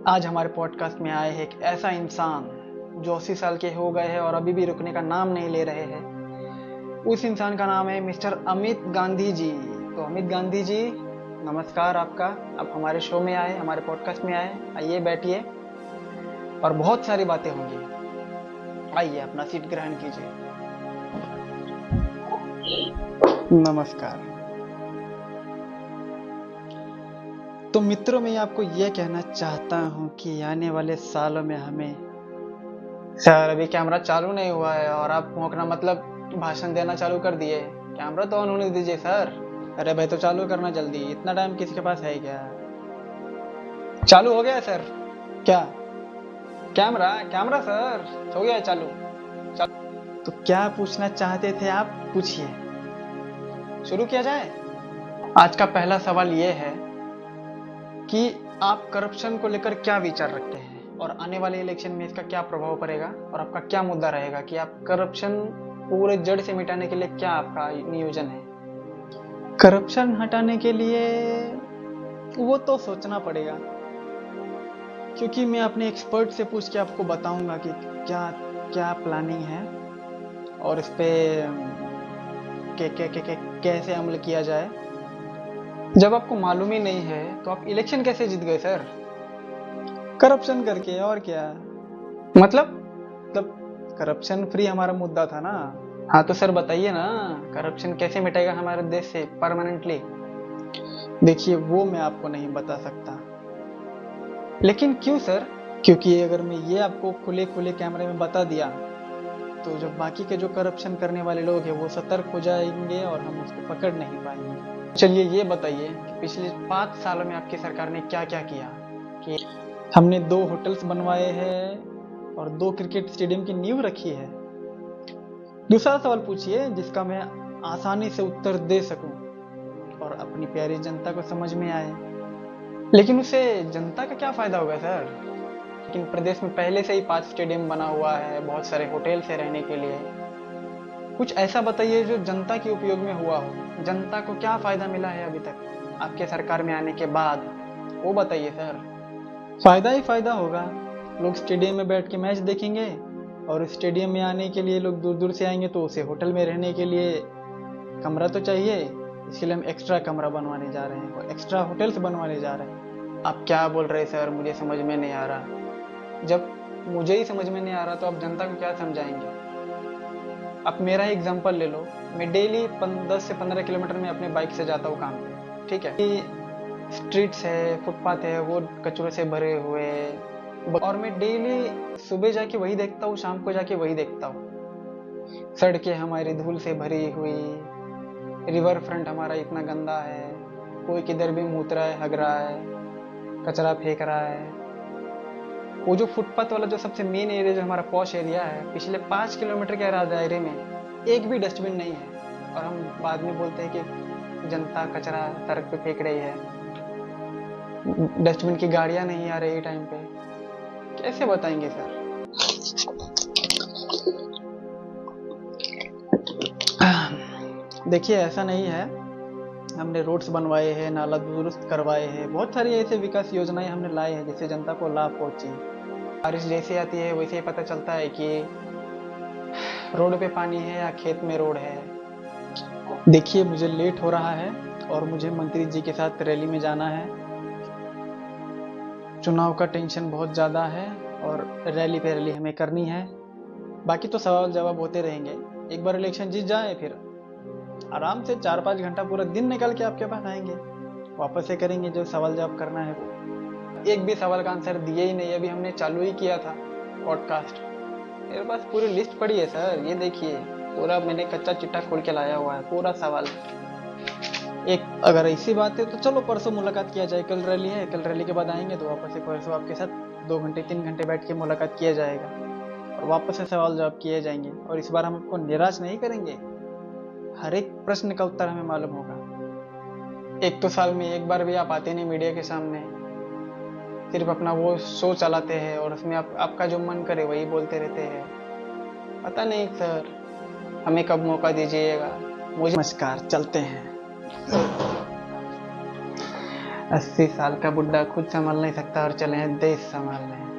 आज हमारे पॉडकास्ट में आए हैं एक ऐसा इंसान जो 80 साल के हो गए हैं और अभी भी रुकने का नाम नहीं ले रहे हैं। उस इंसान का नाम है मिस्टर अमित गांधी जी। तो अमित गांधी जी, नमस्कार आपका। आप हमारे शो में आए, हमारे पॉडकास्ट में आए। आइए बैठिए और बहुत सारी बातें होंगी। आइए अपना सीट ग्रहण कीजिए। नमस्कार। तो मित्रों, मैं आपको यह कहना चाहता हूं कि आने वाले सालों में हमें सर, अभी कैमरा चालू नहीं हुआ है और आप भौंकना मतलब भाषण देना चालू कर दिए। कैमरा तो ऑन होने दीजिए सर। अरे भाई, तो चालू करना जल्दी। इतना टाइम किसी के पास है क्या? चालू हो गया सर। क्या? कैमरा कैमरा सर हो गया है चालू। तो क्या पूछना चाहते थे आप? पूछिए। शुरू किया जाए। आज का पहला सवाल ये है कि आप करप्शन को लेकर क्या विचार रखते हैं और आने वाले इलेक्शन में इसका क्या प्रभाव पड़ेगा और आपका क्या मुद्दा रहेगा कि आप करप्शन पूरे जड़ से मिटाने के लिए क्या आपका नियोजन है? करप्शन हटाने के लिए वो तो सोचना पड़ेगा, क्योंकि मैं अपने एक्सपर्ट से पूछ के आपको बताऊंगा कि क्या क्या प्लानिंग है और इस पे कैसे अमल किया जाए। जब आपको मालूम ही नहीं है तो आप इलेक्शन कैसे जीत गए सर? करप्शन करके, और क्या। मतलब करप्शन फ्री हमारा मुद्दा था ना। हाँ तो सर बताइए ना, करप्शन कैसे मिटेगा हमारे देश से परमानेंटली? देखिए, वो मैं आपको नहीं बता सकता। लेकिन क्यों सर? क्योंकि अगर मैं ये आपको खुले खुले कैमरे में बता दिया तो जो बाकी के जो करप्शन करने वाले लोग हैं वो सतर्क हो जाएंगे और हम उसको पकड़ नहीं पाएंगे। चलिए ये बताइए कि पिछले 5 सालों में आपकी सरकार ने क्या क्या किया। कि हमने 2 होटल्स बनवाए हैं और 2 क्रिकेट स्टेडियम की नींव रखी है। दूसरा सवाल पूछिए जिसका मैं आसानी से उत्तर दे सकूं और अपनी प्यारी जनता को समझ में आए। लेकिन उससे जनता का क्या फायदा होगा सर? लेकिन प्रदेश में पहले से ही 5 स्टेडियम बना हुआ है, बहुत सारे होटल है रहने के लिए। कुछ ऐसा बताइए जो जनता के उपयोग में हुआ हो। जनता को क्या फायदा मिला है अभी तक आपके सरकार में आने के बाद, वो बताइए सर। फायदा ही फायदा होगा। लोग स्टेडियम में बैठ के मैच देखेंगे और स्टेडियम में आने के लिए लोग दूर दूर से आएंगे तो उसे होटल में रहने के लिए कमरा तो चाहिए। इसलिए हम एक्स्ट्रा कमरा बनवाने जा रहे हैं और एक्स्ट्रा होटल्स बनवाने जा रहे हैं। आप क्या बोल रहे हैं सर? मुझे समझ में नहीं आ रहा। जब मुझे ही समझ में नहीं आ रहा तो आप जनता को क्या समझाएंगे? आप मेरा ही एग्जांपल ले लो। मैं डेली 10 से 15 किलोमीटर में अपने बाइक से जाता हूँ काम पे, ठीक है। स्ट्रीट्स है, फुटपाथ है, वो कचरों से भरे हुए, और मैं डेली सुबह जाके वही देखता हूँ, शाम को जाके वही देखता हूँ। सड़कें हमारी धूल से भरी हुई, रिवर फ्रंट हमारा इतना गंदा है, कोई किधर भी मूत रहा है, हग रहा है, कचरा फेंक रहा है। वो जो फुटपाथ वाला जो सबसे मेन एरिया, जो हमारा पॉश एरिया है, पिछले 5 किलोमीटर के दायरे में एक भी डस्टबिन नहीं है और हम बाद में बोलते हैं कि जनता कचरा सड़क पे फेंक रही है, डस्टबिन की गाड़ियां नहीं आ रही टाइम पे। कैसे बताएंगे सर? देखिए, ऐसा नहीं है। हमने रोड्स बनवाए हैं, नाला दुरुस्त करवाए हैं, बहुत सारी ऐसे विकास योजनाएं हमने लाए हैं जिससे जनता को लाभ पहुंचे। बारिश जैसे आती है वैसे ही पता चलता है कि रोड पे पानी है या खेत में रोड है। देखिए, मुझे लेट हो रहा है और मुझे मंत्री जी के साथ रैली में जाना है। चुनाव का टेंशन बहुत ज़्यादा है और रैली पे रैली हमें करनी है। बाकी तो सवाल जवाब होते रहेंगे। एक बार इलेक्शन जीत जाए फिर आराम से 4-5 घंटा पूरा दिन निकाल के आपके पास आएंगे, वापस से करेंगे जो सवाल जवाब करना है वो। एक भी सवाल का आंसर दिए ही नहीं। अभी हमने चालू ही किया था पॉडकास्ट। मेरे पास पूरी लिस्ट पड़ी है सर, ये देखिए, पूरा मैंने कच्चा चिट्ठा खोल के लाया हुआ है, पूरा सवाल। एक अगर ऐसी बात है तो चलो परसों मुलाकात किया जाए। कल रैली है, कल रैली के बाद आएंगे तो वापस से परसों आपके साथ 2 घंटे 3 घंटे बैठ के मुलाकात किया जाएगा और वापस से सवाल जवाब किए जाएंगे। और इस बार हम आपको निराश नहीं करेंगे, हर एक प्रश्न का उत्तर हमें मालूम होगा। एक तो साल में एक बार भी आप आते नहीं मीडिया के सामने, सिर्फ अपना वो शो चलाते हैं और उसमें आपका जो मन करे वही बोलते रहते हैं। पता नहीं सर, हमें कब मौका दीजिएगा। मुझे नमस्कार, चलते हैं। 80 साल का बुड्ढा खुद संभाल नहीं सकता और चले हैं देश संभालने।